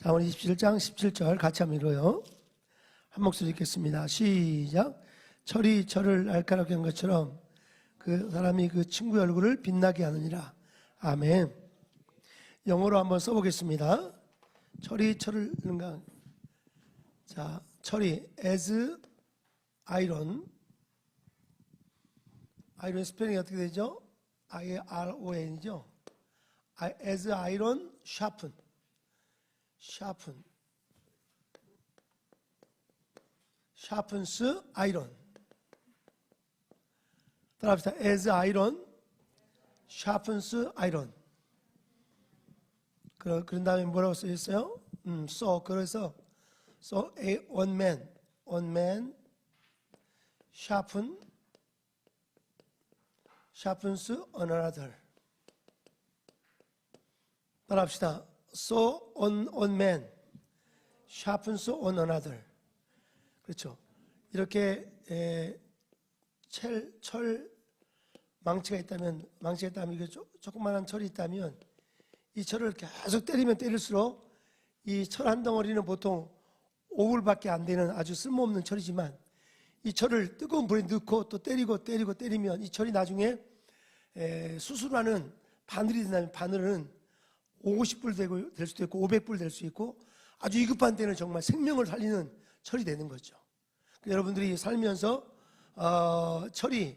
자, 우리 27장 17절 같이 한번 읽어요. 한 목소리 읽겠습니다. 시작. 철이 철을 날카롭게 한 것처럼 그 사람이 그 친구의 얼굴을 빛나게 하느니라. 아멘. 영어로 한번 써보겠습니다. 철이 철을 자, 철이 as iron. 아이론 스펠링이 어떻게 되죠? I-R-O-N이죠. as iron sharpen. sharpens iron. 따라합시다. as iron sharpens iron. 그런 다음에 뭐라고 써있어요? 그래서 one man sharpens another. 따라합시다. one man sharpens one another. 그렇죠. 이렇게 철 망치가 있다면 이게 조그만한 철이 있다면 이 철을 계속 때리면 때릴수록 이 철 한 덩어리는 보통 5불밖에 안 되는 아주 쓸모없는 철이지만 이 철을 뜨거운 불에 넣고 또 때리면 이 철이 나중에 수술하는 바늘이 된다면 바늘은 50불 될 수도 있고 500불 될 수 있고 아주 위급한 때는 정말 생명을 살리는 철이 되는 거죠. 여러분들이 살면서 철을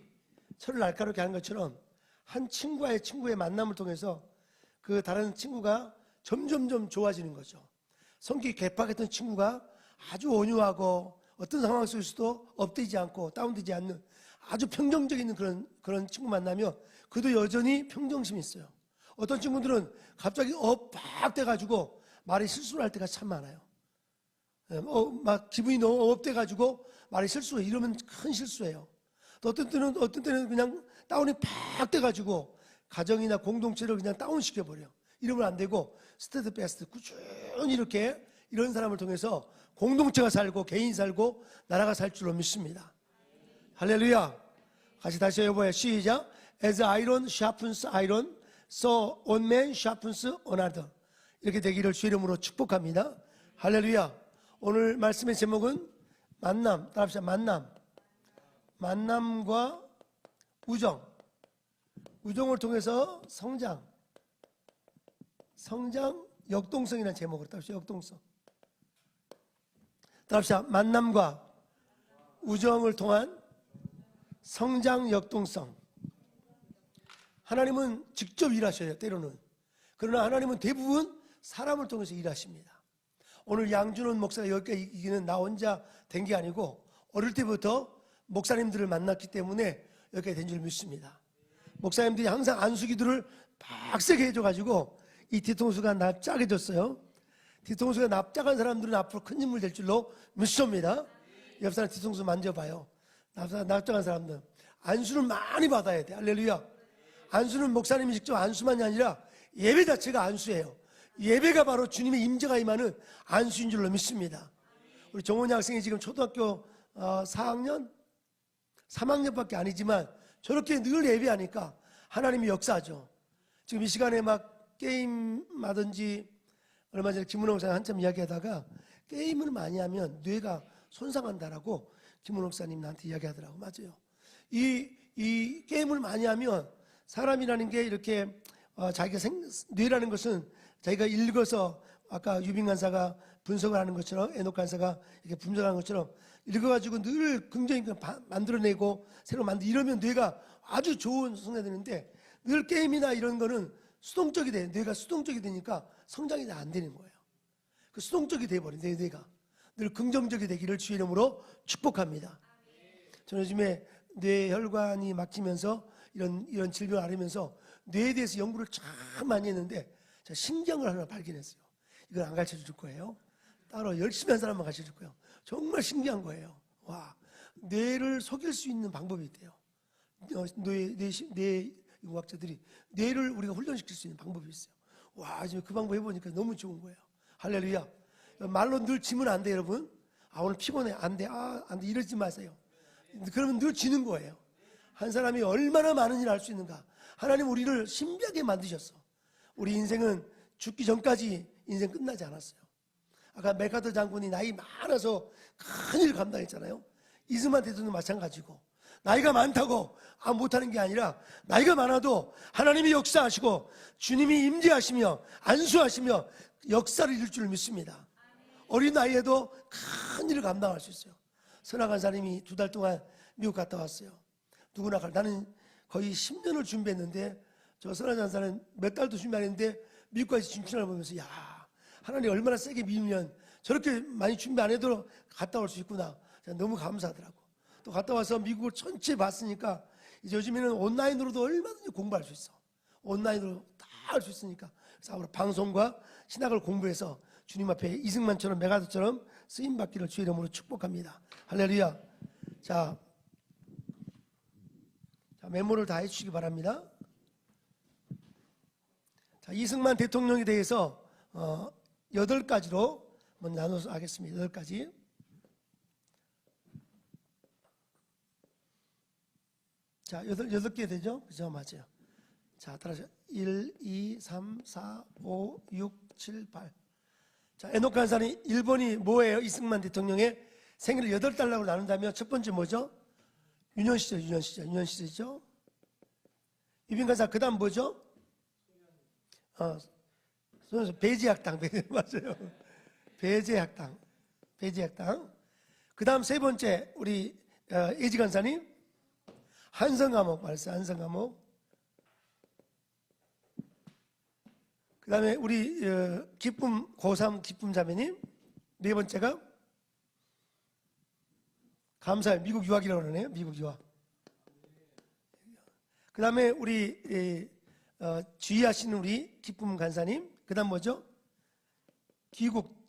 날카롭게 하는 것처럼 한 친구의 만남을 통해서 그 다른 친구가 점점점 좋아지는 거죠. 성격이 개팍했던 친구가 아주 온유하고 어떤 상황 속에서도 업되지 않고 다운되지 않는 아주 평정적인 그런 친구 만나면 그도 여전히 평정심이 있어요. 어떤 친구들은 갑자기 팍 돼가지고 말이 실수를 할 때가 참 많아요. 막 기분이 너무 업돼가지고 말이 실수해. 이러면 큰 실수예요. 또 어떤 때는 그냥 다운이 팍 돼가지고 가정이나 공동체를 그냥 다운시켜버려. 이러면 안 되고 스테드 베스트 꾸준히 이렇게 이런 사람을 통해서 공동체가 살고 개인이 살고 나라가 살 줄로 믿습니다. 할렐루야. 같이 다시 해봐요. 시작. As iron sharpens iron, so one man sharpens another. 이렇게 되기를 주의 이름으로 축복합니다. 할렐루야. 오늘 말씀의 제목은 만남. 따라합시다. 만남과 우정을 통해서 성장, 역동성이라는 제목으로 따라합시다. 역동성. 따라합시다. 만남과 우정을 통한 성장, 역동성. 하나님은 직접 일하셔요. 때로는. 그러나 하나님은 대부분 사람을 통해서 일하십니다. 오늘 양준원 목사가 여기까지 이기는 나 혼자 된 게 아니고 어릴 때부터 목사님들을 만났기 때문에 여기까지 된 줄 믿습니다. 목사님들이 항상 안수기도를 빡세게 해줘가지고 이 뒤통수가 납작해졌어요. 뒤통수가 납작한 사람들은 앞으로 큰 인물 될 줄로 믿습니다. 옆 사람 뒤통수 만져봐요. 납작한 사람들 안수를 많이 받아야 돼. 할렐루야. 안수는 목사님이 직접 안수만이 아니라 예배 자체가 안수예요. 예배가 바로 주님의 임재가 임하는 안수인 줄로 믿습니다. 우리 정원이 학생이 지금 초등학교 3학년밖에 아니지만 저렇게 늘 예배하니까 하나님이 역사하죠. 지금 이 시간에 막 게임하든지 얼마 전에 김문호 목사님 한참 이야기하다가 게임을 많이 하면 뇌가 손상한다라고 김문호 목사님 나한테 이야기하더라고. 맞아요. 이 게임을 많이 하면 사람이라는 게 이렇게 자기가 뇌라는 것은 자기가 읽어서 아까 유빈 간사가 분석을 하는 것처럼 에녹 간사가 이렇게 분석하는 것처럼 읽어가지고 늘 긍정이 만들어내고 새로 만들고 이러면 뇌가 아주 좋은 성장이 되는데 늘 게임이나 이런 거는 수동적이 돼. 뇌가 수동적이 되니까 성장이 안 되는 거예요. 그 수동적이 돼버린 뇌가 늘 긍정적이 되기를 주의 이름으로 축복합니다. 저는 요즘에 뇌혈관이 막히면서 이런 질병을 앓으면서 뇌에 대해서 연구를 참 많이 했는데 제가 신경을 하나 발견했어요. 이건 안 가르쳐 줄 거예요. 따로 열심히 한 사람만 가르쳐 줄 거예요. 정말 신기한 거예요. 와, 뇌를 속일 수 있는 방법이 있대요. 뇌 의학자들이 뇌를 우리가 훈련시킬 수 있는 방법이 있어요. 와, 지금 그 방법 해보니까 너무 좋은 거예요. 할렐루야. 말로 늘 지면 안 돼, 여러분. 오늘 피곤해. 안 돼. 안 돼. 이러지 마세요. 그러면 늘 지는 거예요. 한 사람이 얼마나 많은 일을 할 수 있는가. 하나님 우리를 신비하게 만드셨어. 우리 인생은 죽기 전까지 인생 끝나지 않았어요. 아까 메가더 장군이 나이 많아서 큰일 감당했잖아요. 이승만 대통령 마찬가지고 나이가 많다고 못하는 게 아니라 나이가 많아도 하나님이 역사하시고 주님이 임재하시며 안수하시며 역사를 이룰 줄 믿습니다. 어린 나이에도 큰 일을 감당할 수 있어요. 선하 간사님이 2달 동안 미국 갔다 왔어요. 누구나 나는 거의 10년을 준비했는데 저 선하 간사는 몇 달도 준비 안 했는데 미국까지 진출을 보면서 야, 하나님 얼마나 세게 믿으면 저렇게 많이 준비 안 해도 갔다 올 수 있구나. 너무 감사하더라고. 또 갔다 와서 미국을 전체 봤으니까 이제 요즘에는 온라인으로도 얼마든지 공부할 수 있어. 온라인으로 다 할 수 있으니까. 그래서 앞으로 방송과 신학을 공부해서 주님 앞에 이승만처럼 메가더처럼 쓰임받기를 주의 이름으로 축복합니다. 할렐루야. 자, 메모를 다 해주시기 바랍니다. 자, 이승만 대통령에 대해서 8가지로 먼저 나눠서 하겠습니다. 8가지. 자, 8개 되죠? 그죠? 맞아요. 자, 따라서 1, 2, 3, 4, 5, 6, 7, 8. 자, 에녹 간사님 1번이 뭐예요? 이승만 대통령의 생일을 8달락으로 나눈다면 첫 번째 뭐죠? 유년시절이죠. 유빈 간사 그 다음 뭐죠? 배제학당. 맞아요. 배제학당. 그 다음 세 번째 우리 예지 간사님 한성감옥 말씀. 한성감옥. 그 다음에 우리 기쁨 고3 기쁨 자매님 네 번째가 감사해 미국 유학이라고 그러네요. 미국 유학. 그 다음에 우리 주의하시는 우리 기쁨 간사님. 그 다음 뭐죠? 귀국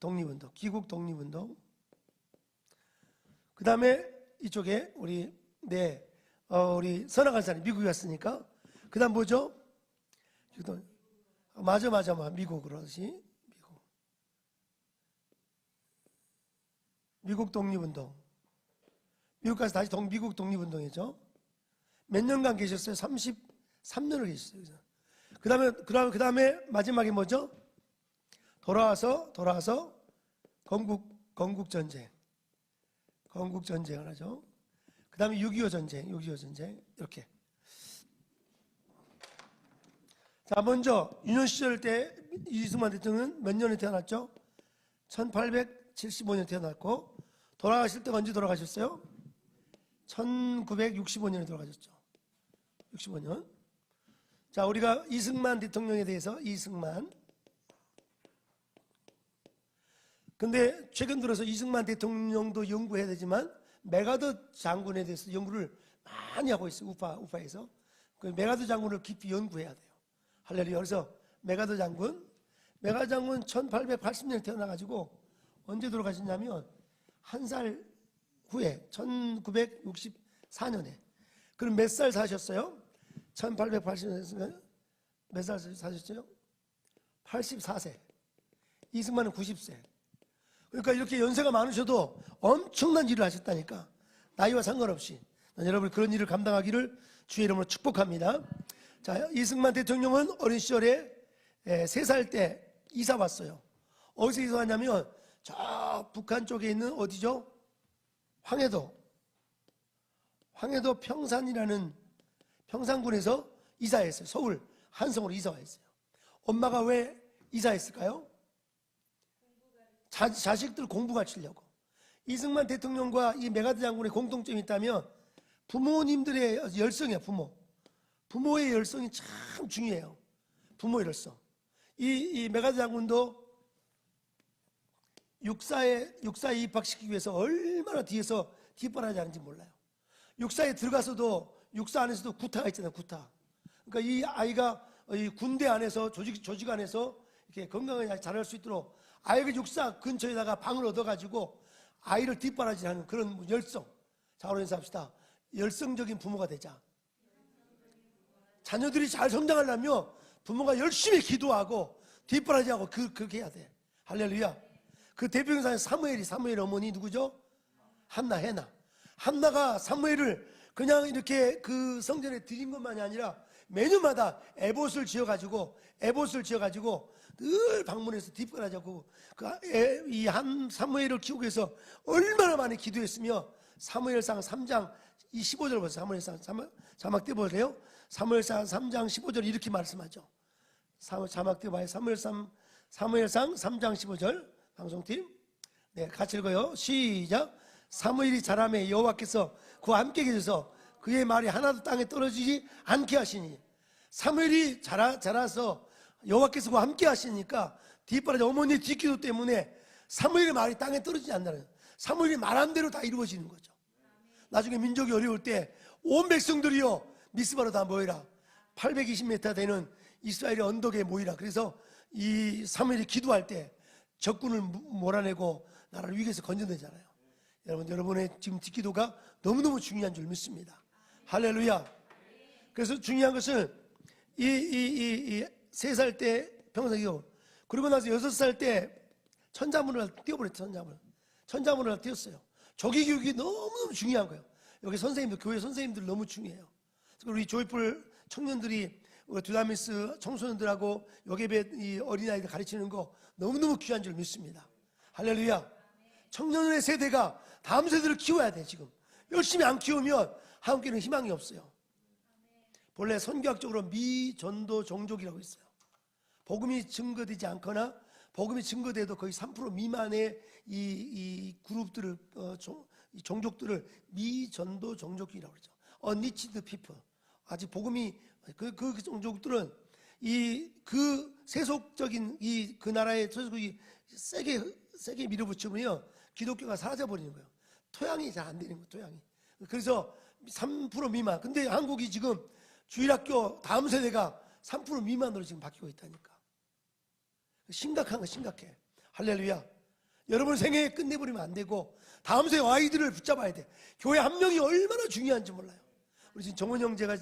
독립운동. 귀국 독립운동. 그 다음에 이쪽에 우리 우리 선하 간사님 미국에 갔으니까. 그 다음 뭐죠? 맞아. 미국으로 다시. 미국 독립운동. 미국 가서 다시 미국 독립운동이죠. 몇 년간 계셨어요? 33년을 계셨어요. 그 다음에 마지막에 뭐죠? 돌아와서 건국전쟁을 하죠. 그 다음에 6.25 전쟁 이렇게. 자, 먼저 유년 시절 때 이승만 대통령은 몇 년에 태어났죠? 1875년 태어났고 돌아가실 때가 언제 돌아가셨어요? 1965년에 돌아가셨죠. 65년. 자, 우리가 이승만 대통령에 대해서 근데 최근 들어서 이승만 대통령도 연구해야 되지만 메가더 장군에 대해서 연구를 많이 하고 있어요. 우파에서. 그 메가더 장군을 깊이 연구해야 돼요. 할렐루야. 그래서 메가더 장군 1880년에 태어나가지고 언제 돌아가셨냐면 한 살 후에 1964년에. 그럼 몇 살 사셨어요? 1880년에 몇 살 사셨어요? 84세. 이승만은 90세. 그러니까 이렇게 연세가 많으셔도 엄청난 일을 하셨다니까. 나이와 상관없이. 여러분 그런 일을 감당하기를 주의 이름으로 축복합니다. 자, 이승만 대통령은 어린 시절에 3살 때 이사 왔어요. 어디서 이사 왔냐면 저 북한 쪽에 있는 어디죠? 황해도 평산이라는 평산군에서 이사했어요. 서울 한성으로 이사 왔어요. 엄마가 왜 이사했을까요? 자식들 공부 가르치려고. 이승만 대통령과 이 메가더 장군의 공통점이 있다면 부모님들의 열성이야. 부모의 열성이 참 중요해요. 부모의 열성. 이 메가더 장군도 육사에 입학시키기 위해서 얼마나 뒤에서 뒷바라지 하는지 몰라요. 육사에 들어가서도 육사 안에서도 구타가 있잖아요. 구타. 그러니까 이 아이가 이 군대 안에서 조직 안에서 이렇게 건강하게 자랄 수 있도록 아이가 육사 근처에다가 방을 얻어가지고 아이를 뒷바라지하는 그런 열성. 자, 오늘 인사합시다. 열성적인 부모가 되자. 자녀들이 잘 성장하려면 부모가 열심히 기도하고 뒷바라지하고 그렇게 해야 돼. 할렐루야. 그 대표경사는 사무엘 어머니 누구죠? 한나. 한나가 사무엘을 그냥 이렇게 그 성전에 드린 것만이 아니라 매년마다 에봇을 지어가지고 늘 방문해서 뒷바라지하고 이 한 사무엘을 키우기 위해서 얼마나 많이 기도했으며 사무엘상 3장 이 15절 보세요. 사무엘상 자막 띄워보세요. 사무엘상 3장 15절 이렇게 말씀하죠. 자막 띄워봐요. 사무엘상 3장 15절 방송팀 네 같이 읽어요. 시작. 사무엘이 자라매 여호와께서 그와 함께 계셔서 그의 말이 하나도 땅에 떨어지지 않게 하시니 사무엘이 자라서 여호와께서 그와 함께 하시니까 뒷바라지 어머니의 뒷기도 때문에 사무엘의 말이 땅에 떨어지지 않는다는 거예요. 사무엘이 말한 대로 다 이루어지는 거죠. 나중에 민족이 어려울 때 온 백성들이요 미스바로 다 모이라 820m 되는 이스라엘의 언덕에 모이라. 그래서 이 사무엘이 기도할 때 적군을 몰아내고 나라를 위기에서 건져내잖아요. 여러분의 지금 뒷기도가 너무너무 중요한 줄 믿습니다. 할렐루야. 그래서 중요한 것은 이 3살 때 평생기도 그리고 나서 6살 때 천자문을 띄워버렸죠. 천자문을 띄웠어요. 조기 교육이 너무너무 중요한 거예요. 여기 선생님들, 교회 선생님들 너무 중요해요. 그리고 우리 조이풀 청년들이 두다미스 청소년들하고 요괴배 이 어린아이들 가르치는 거 너무너무 귀한 줄 믿습니다. 할렐루야. 청년의 세대가 다음 세대를 키워야 돼. 지금 열심히 안 키우면 한국교회는 희망이 없어요. 본래 선교학적으로 미전도 종족이라고 있어요. 복음이 증거되지 않거나 복음이 증거돼도 거의 3% 미만의 이 그룹들을 종족들을 미전도 종족이라고 그러죠. Unreached people. 아직 복음이 그 종족들은 그 세속적인 그 나라의 세속이 세게 밀어붙이면 기독교가 사라져 버리는 거예요. 토양이 잘 안 되는 거예요. 토양이. 그래서 3% 미만. 근데 한국이 지금 주일학교 다음 세대가 3% 미만으로 지금 바뀌고 있다니까. 심각한 거 심각해. 할렐루야. 여러분 생애 끝내버리면 안 되고 다음 세대 아이들을 붙잡아야 돼. 교회 한 명이 얼마나 중요한지 몰라요. 우리 지금 정원 형제가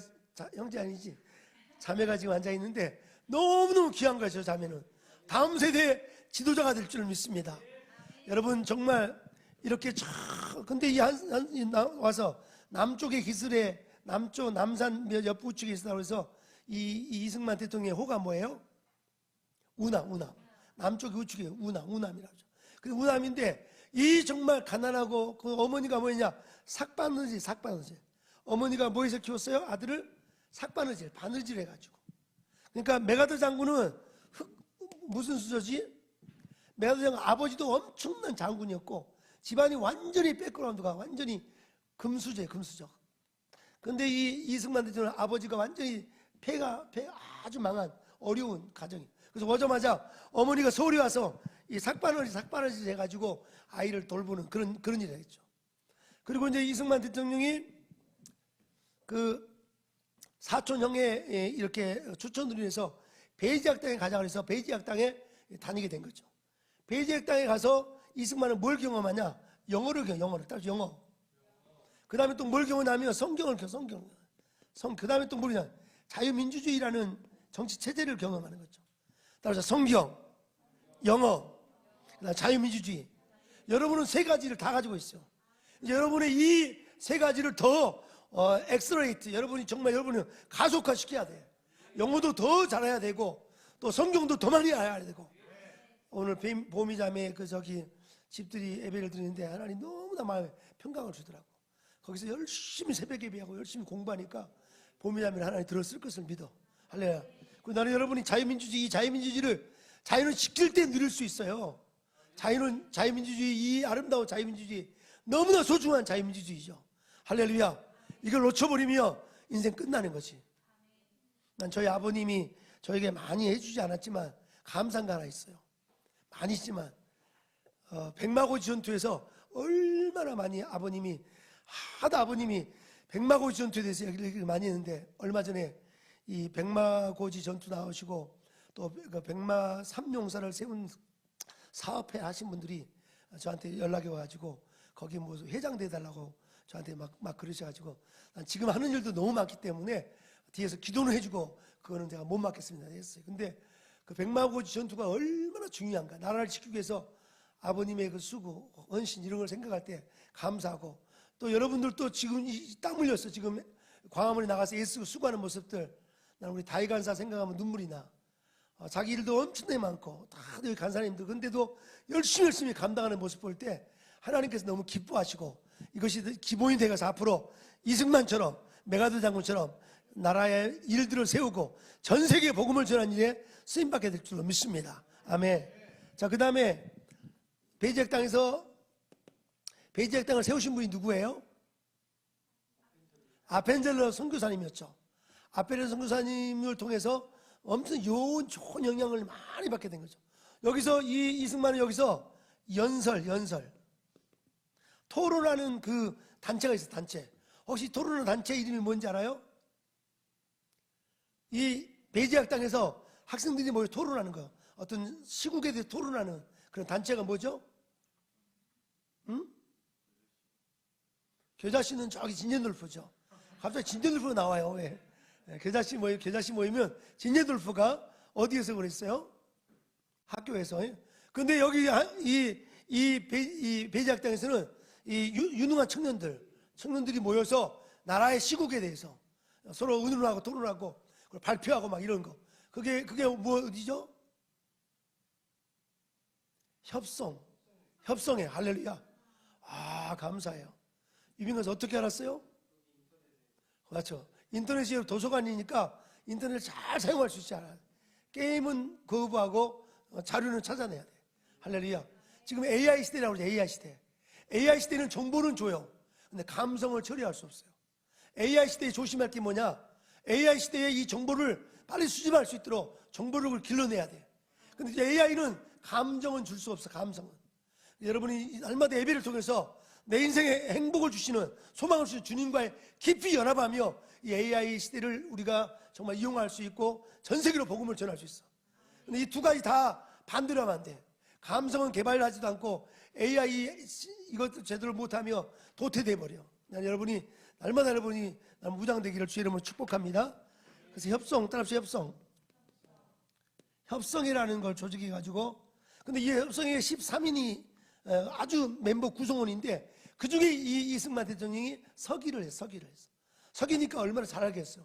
형제 아니지 자매가 지금 앉아 있는데 너무너무 귀한 거예요. 저 자매는 다음 세대 지도자가 될 줄 믿습니다. 여러분 정말 이렇게 근데 와서 남쪽의 기슬에 남산 옆 우측에 있다고 해서 이 이승만 대통령의 호가 뭐예요? 우남. 남쪽 우측에 우남이라고 하죠. 그 우남인데 이 정말 가난하고 그 어머니가 뭐냐? 삭바느질. 어머니가 뭐해서 키웠어요? 아들을 바느질 해가지고. 그러니까 메가더 장군은 무슨 수저지? 메가더 장군 아버지도 엄청난 장군이었고 집안이 완전히 백그라운드가 완전히 금수저. 근데 이 이승만 대통령 아버지가 완전히 폐가 아주 망한 어려운 가정이. 그래서 오자마자 어머니가 서울에 와서 이 삭바느질 해가지고 아이를 돌보는 그런 일을 했죠. 그리고 이제 이승만 대통령이 그 사촌 형에 이렇게 추천을 해서 베이지학당에 가자 그래서 베이지학당에 다니게 된 거죠. 베이지학당에 가서 이승만은 뭘 경험하냐? 영어를 따로 영어. 그 다음에 또 뭘 경험하냐면 성경을 그 다음에 또 뭐냐? 자유민주주의라는 정치 체제를 경험하는 거죠. 따라서 성경, 영어, 그다음 자유민주주의. 여러분은 세 가지를 다 가지고 있어요. 이제 여러분의 이 세 가지를 더 엑셀러레이트. 여러분은 가속화 시켜야 돼. 영어도 더 잘해야 되고 또 성경도 더 많이 알아야 되고. 오늘 보미자매 집들이 예배를 드리는데 하나님 너무나 마음에 평강을 주더라고. 거기서 열심히 새벽 예배하고 열심히 공부하니까 보미자매를 하나님 들었을 것을 믿어. 할렐루야. 나는 여러분이 자유민주주의를 자유는 지킬 때 누릴 수 있어요. 자유민주주의, 이 아름다운 자유민주주의, 너무나 소중한 자유민주주의죠. 할렐루야. 이걸 놓쳐버리면 인생 끝나는 거지. 난 저희 아버님이 저에게 많이 해주지 않았지만 감사한 거 하나 있어요. 많이 있지만 백마고지 전투에서 얼마나 많이 아버님이 백마고지 전투에 대해서 얘기를 많이 했는데 얼마 전에 이 백마고지 전투 나오시고 또 그 백마 삼용사를 세운 사업회 하신 분들이 저한테 연락이 와가지고 거기 뭐 회장 돼달라고 저한테 막 그러셔가지고 난 지금 하는 일도 너무 많기 때문에 뒤에서 기도는 해주고 그거는 제가 못 맡겠습니다 했어요. 근데 그 백마고지 전투가 얼마나 중요한가. 나라를 지키기 위해서 아버님의 그 수고, 헌신 이런 걸 생각할 때 감사하고 또 여러분들도 지금 땀 흘렸어. 지금 광화문에 나가서 예수 수고하는 모습들. 난 우리 다이간사 생각하면 눈물이 나. 자기 일도 엄청나게 많고 다들 여기 간사님들 근데도 열심히 감당하는 모습 볼 때 하나님께서 너무 기뻐하시고 이것이 기본이 되어서 앞으로 이승만처럼 메가드 장군처럼 나라의 일들을 세우고 전 세계에 복음을 전하는 일에 쓰임받게 될 줄로 믿습니다. 아멘. 자, 그 다음에 베이지액 땅을 세우신 분이 누구예요? 아펜젤러 선교사님이었죠. 아펜젤러 선교사님을 통해서 엄청 좋은 영향을 많이 받게 된 거죠. 여기서 이승만은 여기서 연설 토론하는 그 단체가 있어요. 단체. 혹시 토론하는 단체 이름이 뭔지 알아요? 이 베이지악 땅에서 학생들이 모여 토론하는 거, 어떤 시국에 대해 토론하는 그런 단체가 뭐죠? 응? 겨자씨는 저기 진젠돌프죠. 갑자기 진젠돌프가 나와요. 왜? 겨자씨 모이면 진젠돌프가 어디에서 그랬어요? 학교에서. 근데 여기 이 베이지악 땅에서는 이 유능한 청년들이 모여서 나라의 시국에 대해서 서로 의논하고 토론하고 발표하고 막 이런 거. 그게 어디죠? 협성해. 할렐루야. 아, 감사해요. 유빈가서 어떻게 알았어요? 맞죠. 인터넷이 도서관이니까 인터넷을 잘 사용할 수 있지 않아요. 게임은 거부하고 자료는 찾아내야 돼. 할렐루야. 지금 AI 시대라고 그러죠. AI 시대. AI 시대는 정보는 줘요. 근데 감성을 처리할 수 없어요. AI 시대에 조심할 게 뭐냐? AI 시대에 이 정보를 빨리 수집할 수 있도록 정보력을 길러내야 돼. 근데 AI는 감정은 줄 수 없어. 감성은. 여러분이 날마다 예배를 통해서 내 인생에 행복을 주시는 소망을 주시는 주님과의 깊이 연합하며 이 AI 시대를 우리가 정말 이용할 수 있고 전 세계로 복음을 전할 수 있어. 근데 이 두 가지 다 반대로 하면 안 돼. 감성은 개발하지도 않고 AI 이것도 제대로 못하며 도태돼 버려. 날마다 여러분이 무장되기를 주의 이름으로 축복합니다. 그래서 따라합시다. 협성이라는 걸 조직해 가지고, 근데 이 협성에 13인이 아주 멤버 구성원인데 그 중에 이승만 대통령이 서기를 했어. 서기니까 얼마나 잘 알겠어.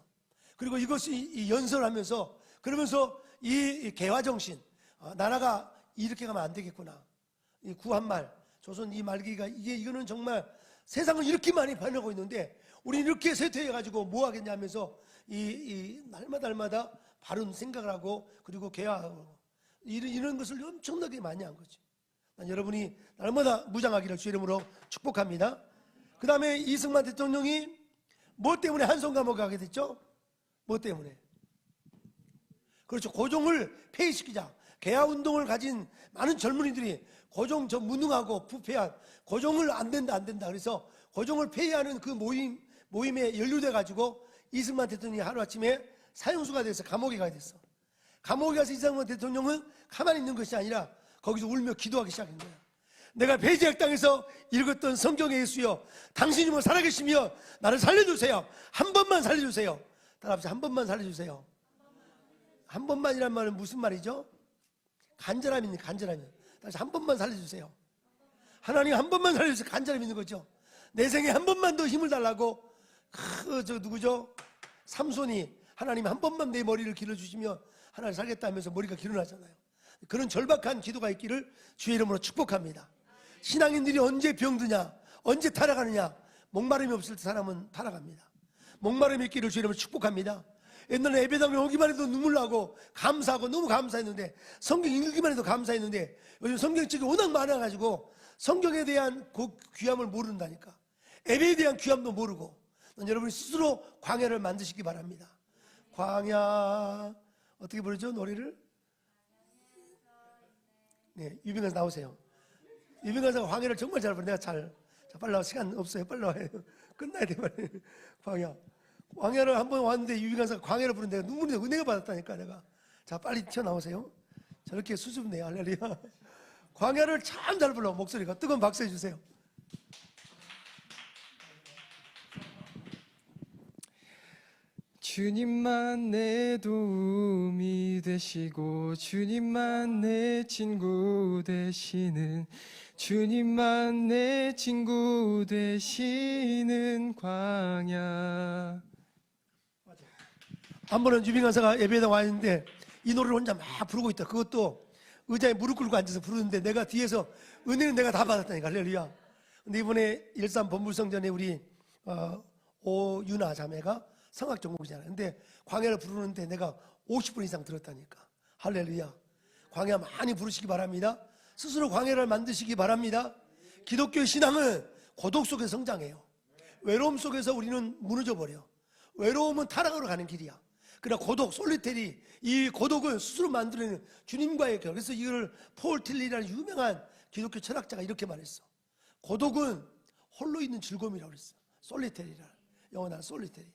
그리고 이것이 연설하면서 그러면서 이 개화정신, 나라가 이렇게 가면 안 되겠구나. 이 구한말, 조선 이 말기가 이거는 정말 세상을 이렇게 많이 변하고 있는데 우리는 이렇게 쇠퇴해가지고 뭐 하겠냐 하면서 날마다 바른 생각을 하고 그리고 개화하고 이런 것을 엄청나게 많이 한 거지. 여러분이 날마다 무장하기를 주의 이름으로 축복합니다. 그 다음에 이승만 대통령이 뭐 때문에 한송 감옥에 가게 됐죠? 뭐 때문에? 그렇죠. 고종을 폐위시키자. 개화운동을 가진 많은 젊은이들이 고종 무능하고 부패한 고종을 안 된다. 그래서 고종을 폐위하는 그 모임에 연루돼 가지고 이승만 대통령이 하루아침에 사형수가 돼서 감옥에 가게 됐어. 감옥에 가서 이승만 대통령은 가만히 있는 것이 아니라 거기서 울며 기도하기 시작한 거야. 내가 베이지악 땅에서 읽었던 성경의 예수여, 당신이면 살아계시며 나를 살려주세요. 한 번만 살려주세요. 따라합시다. 한 번만 살려주세요. 한 번만이란 말은 무슨 말이죠? 간절함입니다. 간절함이. 다시 한 번만 살려주세요. 하나님 한 번만 살려주세요. 간절함이 있는 거죠. 내 생에 한 번만 더 힘을 달라고 누구죠? 삼손이 하나님 한 번만 내 머리를 길러주시며 하나님 살겠다면서 머리가 길어나잖아요. 그런 절박한 기도가 있기를 주의 이름으로 축복합니다. 신앙인들이 언제 병드냐, 언제 타락하느냐, 목마름이 없을 때 사람은 타락합니다. 목마름이 있기를 주의 이름으로 축복합니다. 옛날에 예배당에 오기만 해도 눈물 나고 감사하고 너무 감사했는데, 성경 읽기만 해도 감사했는데 요즘 성경책이 워낙 많아가지고 성경에 대한 그 귀함을 모른다니까. 예배에 대한 귀함도 모르고. 여러분이 스스로 광야를 만드시기 바랍니다. 광야 어떻게 부르죠? 노래를? 네, 유빈가서 나오세요. 유빈가서 광야를 정말 잘 부르. 자, 빨리 나와. 시간 없어요. 빨리 나와요. 끝나야 돼 말이에요. 광야를 한번 왔는데 유빈가서 광야를 부르는데 내가 눈물이 은혜가 받았다니까 내가. 자, 빨리 튀어나오세요. 저렇게 수줍네요. 할렐루야. 광야를 참 잘 불러. 목소리가. 뜨거운 박수 해주세요. 주님만 내 도움이 되시고 주님만 내 친구 되시는, 주님만 내 친구 되시는 광야. 한 번은 유빈 간사가 예배당 와 있는데 이 노래를 혼자 막 부르고 있다. 그것도 의자에 무릎 꿇고 앉아서 부르는데 내가 뒤에서 은혜는 내가 다 받았다니까. 할렐루야. 근데 이번에 일산 본불성전에 우리 오윤아 자매가 성악 전공이잖아요. 근데 광야를 부르는데 내가 50분 이상 들었다니까. 할렐루야. 광야 많이 부르시기 바랍니다. 스스로 광야를 만드시기 바랍니다. 기독교 신앙은 고독 속에서 성장해요. 외로움 속에서 우리는 무너져 버려. 외로움은 타락으로 가는 길이야. 그러나 고독, 솔리테리, 이 고독은 스스로 만들어내는 주님과의 결. 그래서 이걸 폴 틸리라는 유명한 기독교 철학자가 이렇게 말했어. 고독은 홀로 있는 즐거움이라고 그랬어. 솔리테리라. 영어는 솔리테리.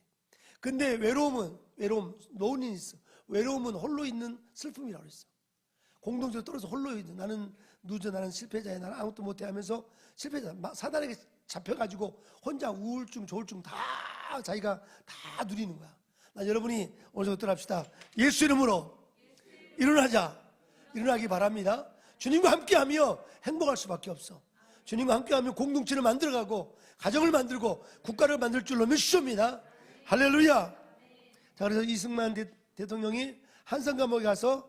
근데 외로움, loneliness, 외로움은 홀로 있는 슬픔이라고 그랬어. 공동체로 떨어져 홀로 있는, 나는 누저, 나는 실패자야, 나는 아무것도 못해 하면서 실패자, 사단에게 잡혀가지고 혼자 우울증, 조울증 다 자기가 다 누리는 거야. 나 여러분이 오늘 저부터 합시다. 예수 이름으로 일어나자. 일어나기 바랍니다. 주님과 함께하며 행복할 수밖에 없어. 주님과 함께하며 공동체를 만들어가고 가정을 만들고 국가를 만들 줄로 믿습니다. 할렐루야. 자, 그래서 이승만 대통령이 한성 감옥에 가서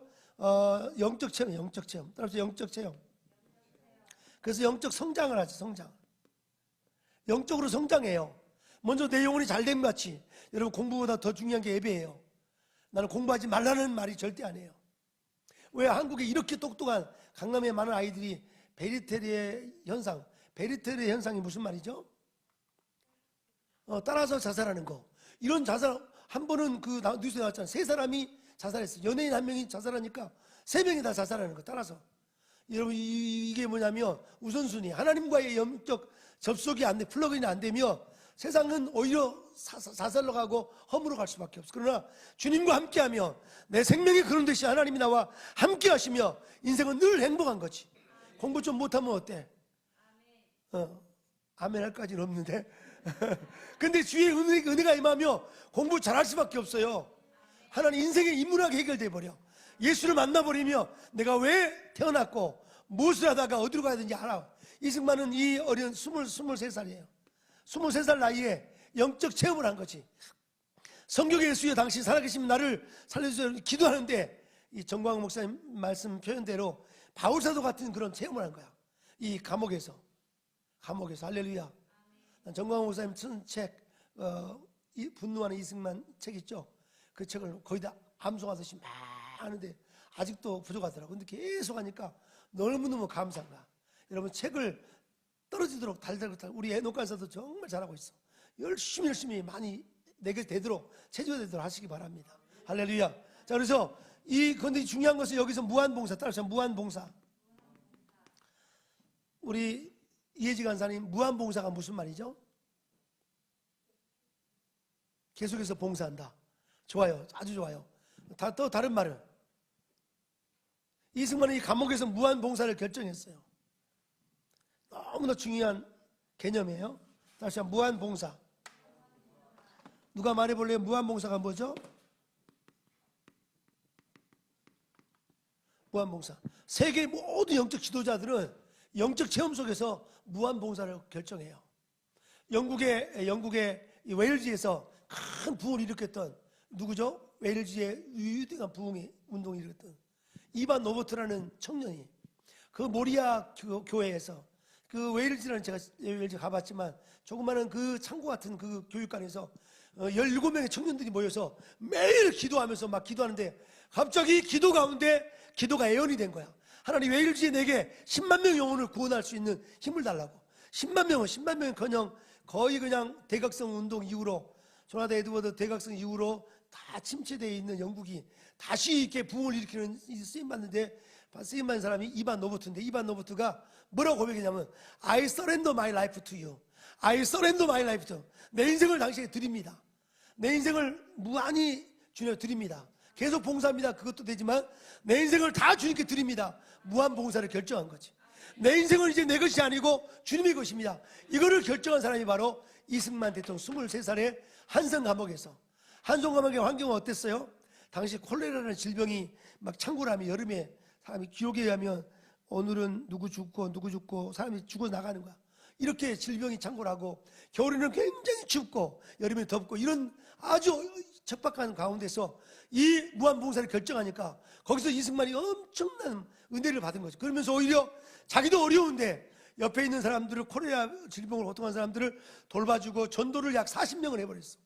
영적 체험. 따라서 영적 체험. 그래서 영적 성장을 하죠. 성장. 영적으로 성장해요. 먼저 내 영혼이 잘된 것 같이. 여러분, 공부보다 더 중요한 게 예배예요. 나는 공부하지 말라는 말이 절대 안 해요. 왜 한국에 이렇게 똑똑한 강남에 많은 아이들이 베리테리의 현상. 베리테리의 현상이 무슨 말이죠? 따라서 자살하는 거. 이런 자살, 한 번은 그 뉴스에 나왔잖아요. 3사람이 자살했어요. 연예인 1명이 자살하니까 3명이 다 자살하는 거 따라서. 여러분, 이게 뭐냐면 우선순위, 하나님과의 영적 접속이 안 돼, 플러그인이 안 되면 세상은 오히려 자살로 가고 허물어 갈 수밖에 없어. 그러나 주님과 함께하면 내 생명이 그런 듯이 하나님이 나와 함께 하시며 인생은 늘 행복한 거지. 공부 좀 못하면 어때? 아멘 할 까지는 없는데. 근데 주의 은혜가 임하며 공부 잘할 수밖에 없어요. 하나님 인생의 인문학이 해결돼 버려. 예수를 만나버리며 내가 왜 태어났고 무엇을 하다가 어디로 가야 되는지 알아. 이승만은 이 어린 23살이에요 23살 나이에 영적 체험을 한 거지. 성경의 예수여 당신 살아계시면 나를 살려주세요 기도하는데 이 정광훈 목사님 말씀 표현대로 바울사도 같은 그런 체험을 한 거야. 이 감옥에서 할렐루야. 정광훈 목사님 쓴 책 분노하는 이승만 책 있죠. 그 책을 거의 다 암송하듯이 막 하는데 아직도 부족하더라고. 근데 계속 하니까 너무너무 감사한 거야. 여러분, 책을 떨어지도록 달달달 우리 애녹간사도 정말 잘하고 있어. 열심히 많이 내게 되도록 체조가 되도록 하시기 바랍니다. 할렐루야. 자, 그래서 근데 중요한 것은 여기서 무한봉사 따라서 무한봉사. 우리 이혜지 간사님, 무한봉사가 무슨 말이죠? 계속해서 봉사한다. 좋아요. 아주 좋아요. 또 다른 말은 이승만은 이 감옥에서 무한봉사를 결정했어요. 너무나 중요한 개념이에요. 다시 한번 무한봉사. 누가 말해볼래요? 무한봉사가 뭐죠? 무한봉사. 세계 모든 영적 지도자들은 영적 체험 속에서 무한봉사를 결정해요. 영국의 이 웨일즈에서 큰 부흥을 일으켰던 누구죠? 웨일즈의 유대한 부흥의 운동을 일으켰던 이반 노버트라는 청년이 그 모리아 교회에서 그 웨일즈라는 제가 웨일즈 가봤지만 조그마한 그 창고 같은 그 교육관에서 17명의 청년들이 모여서 매일 기도하면서 막 기도하는데 갑자기 기도 가운데 기도가 애원이 된 거야. 하나님 웨일즈에 내게 10만 명 영혼을 구원할 수 있는 힘을 달라고. 10만 명은커녕 거의 그냥 대각성 운동 이후로 조나단 에드워드 대각성 이후로 다 침체되어 있는 영국이 다시 이렇게 부흥을 일으키는 쓰임받는데 쓰임받는 사람이 이반 노버트인데 이반 노버트가 뭐라고 고백했냐면 I surrender my life to you. I surrender my life to you. 내 인생을 당신에게 드립니다. 내 인생을 무한히 주님께 드립니다. 계속 봉사합니다. 그것도 되지만 내 인생을 다 주님께 드립니다. 무한 봉사를 결정한 거지. 내 인생은 이제 내 것이 아니고 주님의 것입니다. 이거를 결정한 사람이 바로 이승만 대통령 23살의 한성 감옥에서. 한성 감옥의 환경은 어땠어요? 당시 콜레라라는 질병이 막 창궐하면 여름에 사람이 기록에 의하면 오늘은 누구 죽고 사람이 죽어 나가는 거야. 이렇게 질병이 창궐하고 겨울에는 굉장히 춥고 여름에 덥고 이런 아주 척박한 가운데서 이 무한봉사를 결정하니까 거기서 이승만이 엄청난 은혜를 받은 거죠. 그러면서 오히려 자기도 어려운데 옆에 있는 사람들을, 콜레라 질병을 호통한 사람들을 돌봐주고 전도를 약 40명을 해버렸어.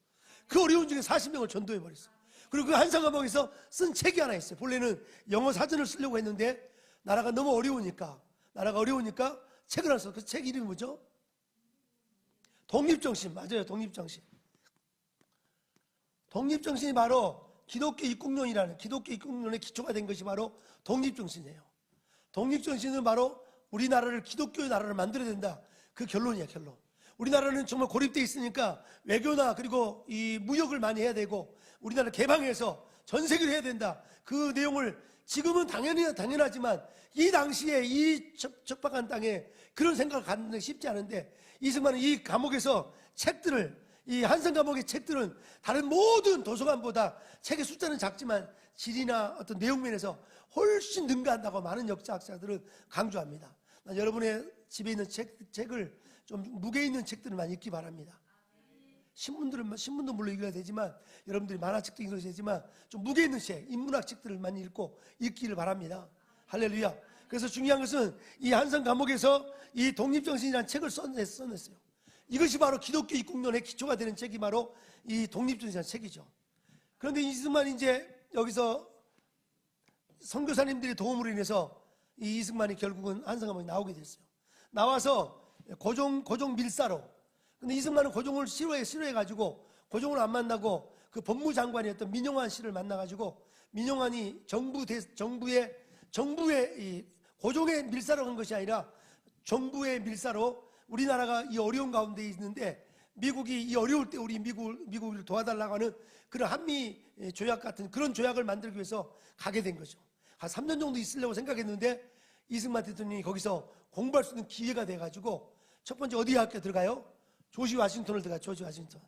그 어려운 중에 40명을 전도해버렸어. 그리고 그 한상감옥에서 쓴 책이 하나 있어요. 본래는 영어 사전을 쓰려고 했는데 나라가 너무 어려우니까 책을 하나 써. 그 책 이름이 뭐죠? 독립정신. 맞아요. 독립정신. 독립정신이 바로 기독교 입국론이라는, 기독교 입국론의 기초가 된 것이 바로 독립정신이에요. 독립정신은 바로 우리나라를 기독교의 나라를 만들어야 된다. 그 결론이야, 결론. 우리나라는 정말 고립되어 있으니까 외교나 그리고 이 무역을 많이 해야 되고 우리나라 개방해서 전세계를 해야 된다. 그 내용을 지금은 당연하지만 이 당시에 이 척박한 땅에 그런 생각을 갖는 게 쉽지 않은데, 이승만은 이 감옥에서 책들을, 이 한성 감옥의 책들은 다른 모든 도서관보다 책의 숫자는 작지만 질이나 어떤 내용 면에서 훨씬 능가한다고 많은 역사학자들은 강조합니다. 여러분의 집에 있는 책을 좀 무게 있는 책들을 많이 읽기 바랍니다. 신문도 물론 읽어야 되지만, 여러분들이 만화책도 읽어야 되지만 좀 무게 있는 책, 인문학 책들을 많이 읽기를 바랍니다. 할렐루야. 그래서 중요한 것은 이 한성 감옥에서 이 독립정신이라는 책을 써냈어요. 이것이 바로 기독교 입국론의 기초가 되는 책이 바로 이 독립정신이라는 책이죠. 그런데 이승만이 이제 여기서 선교사님들의 도움으로 인해서 이 이승만이 결국은 한성 감옥에 나오게 됐어요. 나와서 고종 밀사로. 근데 이승만은 고종을 싫어해가지고 고종을 안 만나고 그 법무장관이었던 민용환 씨를 만나가지고, 민용환이 정부의 이 고종의 밀사로 간 것이 아니라 정부의 밀사로, 우리나라가 이 어려운 가운데 있는데 미국이 이 어려울 때 우리 미국을 도와달라고 하는 그런 한미 조약 같은 그런 조약을 만들기 위해서 가게 된 거죠. 한 3년 정도 있으려고 생각했는데 이승만 대통령이 거기서 공부할 수 있는 기회가 돼가지고 첫 번째 어디 학교 들어가요? 조지 워싱턴을 들어가요. 조지 워싱턴.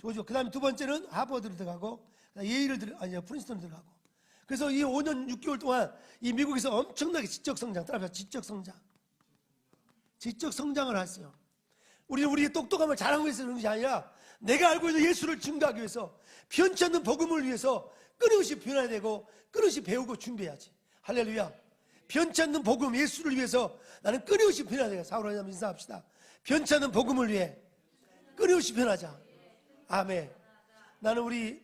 그 다음에 두 번째는 하버드를 들어가고, 프린스턴을 들어가고. 그래서 이 5년 6개월 동안 이 미국에서 엄청나게 지적성장, 따라서 지적성장을 했어요. 우리는 우리의 똑똑함을 자랑하기 위해서 그런 것이 아니라 내가 알고 있는 예수를 증거하기 위해서, 편치 않는 복음을 위해서 끊임없이 변해야 되고 끊임없이 배우고 준비해야지. 할렐루야. 변치 않는 복음, 예수를 위해서 나는 끊임없이 변해야 돼요. 사울하자면 인사합시다. 변치 않는 복음을 위해 끊임없이 변하자. 아멘. 나는 우리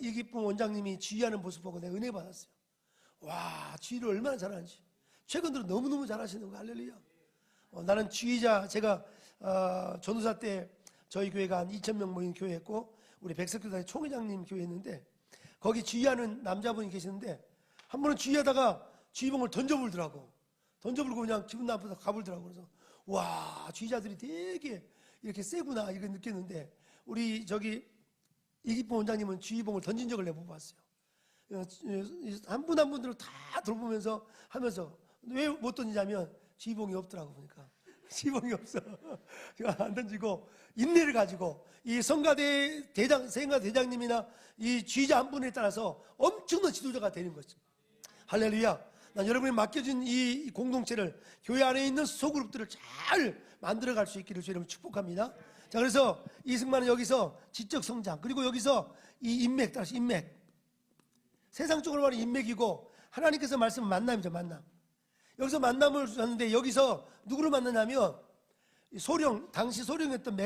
이기쁨 원장님이 지휘하는 모습 보고 내가 은혜 받았어요. 와, 지휘를 얼마나 잘하는지. 최근 들어 너무너무 잘하시는 거. 할렐루야. 나는 지휘자, 제가 전도사 때 저희 교회가 한 2,000명 모인 교회였고, 우리 백석교단의 총회장님 교회였는데 거기 지휘하는 남자분이 계시는데 한 번은 지휘하다가 지휘봉을 던져불더라고. 던져불고 그냥 기분 나빠서 가불더라고. 그래서 와, 지휘자들이 되게 이렇게 세구나 이렇게 느꼈는데, 우리 저기 이기쁨 원장님은 지휘봉을 던진 적을 내가 못 봤어요. 한 분 한 분들을 다 돌보면서 하면서, 왜 못 던지냐면 지휘봉이 없더라고. 보니까 지휘봉이 없어. 안 던지고 인내를 가지고 이 성가대 대장님이나 이 지휘자 한 분에 따라서 엄청난 지도자가 되는 거죠. 할렐루야. 난 여러분이 맡겨진 이 공동체를, 교회 안에 있는 소그룹들을 잘 만들어갈 수 있기를 여러분 축복합니다. 자, 그래서 이승만은 여기서 지적 성장, 그리고 여기서 이 인맥, 따라서 인맥. 세상적으로 말하면 인맥이고, 하나님께서 말씀은 만남이죠, 만남. 여기서 만남을 하는데 여기서 누구를 만나냐면 당시 소령이었던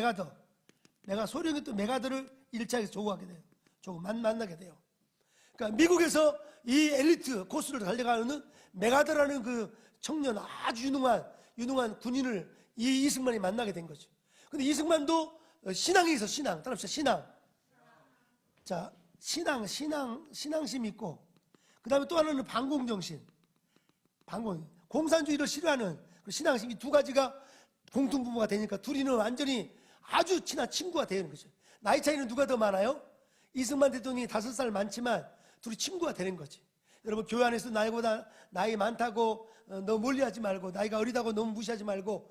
소령이었던 메가더를 1차에서 조우하게 돼요. 만나게 돼요. 그러니까 미국에서 이 엘리트 코스를 달려가는 메가더라는 그 청년, 아주 유능한 군인을 이 이승만이 만나게 된 거죠. 근데 이승만도 신앙이 있어, 신앙. 따라합시다, 신앙. 자, 신앙심이 있고, 그 다음에 또 하나는 반공정신. 공산주의를 싫어하는 그 신앙심, 이 두 가지가 공통부모가 되니까 둘이는 완전히 아주 친한 친구가 되는 거죠. 나이 차이는 누가 더 많아요? 이승만 대통령이 5살 많지만 둘이 친구가 되는 거지. 여러분, 교회 안에서 나이보다 나이 많다고 너무 멀리하지 말고, 나이가 어리다고 너무 무시하지 말고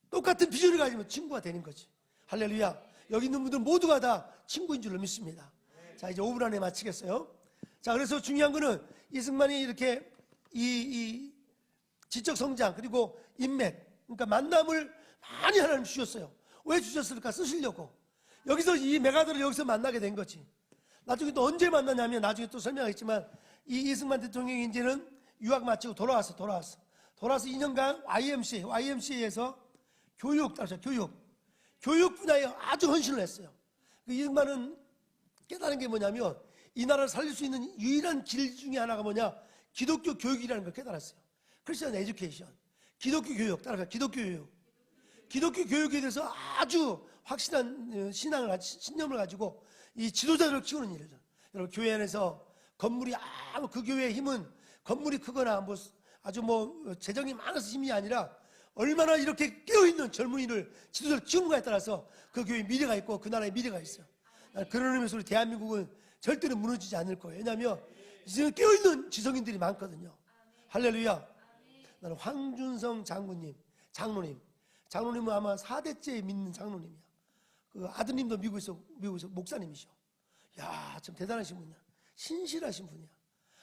똑같은 비전을 가지면 친구가 되는 거지. 할렐루야. 여기 있는 분들 모두가 다 친구인 줄로 믿습니다. 자, 이제 5분 안에 마치겠어요. 자, 그래서 중요한 거는 이승만이 이렇게 이 지적 성장, 그리고 인맥, 그러니까 만남을 많이 하나님 주셨어요. 왜 주셨을까? 쓰시려고. 여기서 이 메가더를 여기서 만나게 된 거지. 나중에 또 언제 만나냐면 나중에 또 설명하겠지만 이 이승만 대통령이 이제는 유학 마치고 돌아와서 2년간 YMCA에서 교육 분야에 아주 헌신을 했어요. 그 이승만은 깨달은 게 뭐냐면 이 나라를 살릴 수 있는 유일한 길 중에 하나가 뭐냐? 기독교 교육이라는 걸 깨달았어요. 크리스천 에듀케이션, 기독교 교육, 따라가 기독교 교육. 기독교 교육에 대해서 아주 확실한 신념을 가지고 이 지도자들을 키우는 일이죠. 여러분 교회 안에서 건물이 그 교회의 힘은 건물이 크거나 뭐 아주 뭐 재정이 많아서 힘이 아니라 얼마나 이렇게 깨어있는 젊은이를 지도자를 키우는가에 따라서 그 교회의 미래가 있고 그 나라의 미래가 있어요. 그런 의미에서 우리 대한민국은 절대로 무너지지 않을 거예요. 왜냐하면 이제 깨어있는 지성인들이 많거든요. 할렐루야. 나는 황준성 장로님은 아마 4대째 믿는 장로님이야. 그 아드님도 미국에서 목사님이셔. 야, 참 대단하신 분이야. 신실하신 분이야.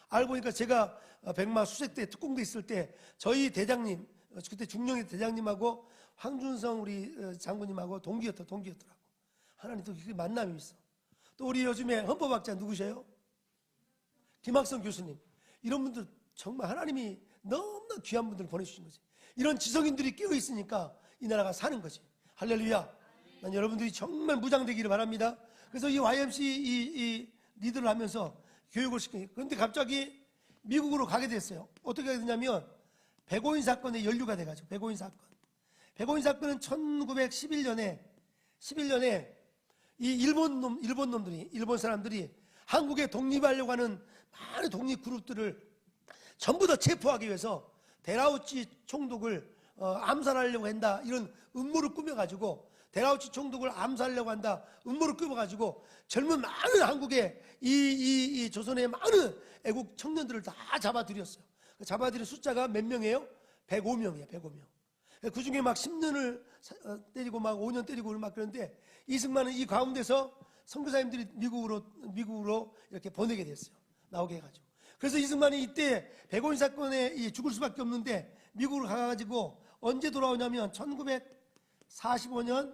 알고 보니까 제가 백마 수색 때 특공대 있을 때 저희 대장님, 그때 중령의 대장님하고 황준성 우리 장군님하고 동기였더라고. 하나님 또 그 만남이 있어. 또 우리 요즘에 헌법학자 누구세요? 김학성 교수님. 이런 분들 정말 하나님이 너무나 귀한 분들을 보내주신 거지. 이런 지성인들이 깨어 있으니까 이 나라가 사는 거지. 할렐루야. 난 여러분들이 정말 무장되기를 바랍니다. 그래서 이 YMC 이 리더를 하면서 교육을 시키니 그런데 갑자기 미국으로 가게 됐어요. 어떻게 하게 됐냐면 백오인 사건에 연루가 돼가지고 백오인 사건은 1911년에 이 일본 사람들이 한국에 독립하려고 하는 많은 독립 그룹들을 전부 다 체포하기 위해서 데라우치 총독을 암살하려고 한다 이런 음모를 꾸며가지고 데라우치 총독을 암살하려고 한다 음모를 꾸며가지고 젊은 많은 한국의 이 조선의 많은 애국 청년들을 다 잡아들였어요. 잡아들인 숫자가 몇 명이에요? 105명이에요. 105명. 그 중에 막 10년을 때리고 막 5년 때리고 막 그런데 이승만은 이 가운데서 선교사님들이 미국으로 이렇게 보내게 됐어요. 나오게 해가지고. 그래서 이승만이 이때 백오인 사건에 죽을 수밖에 없는데 미국으로 가가지고 언제 돌아오냐면 1945년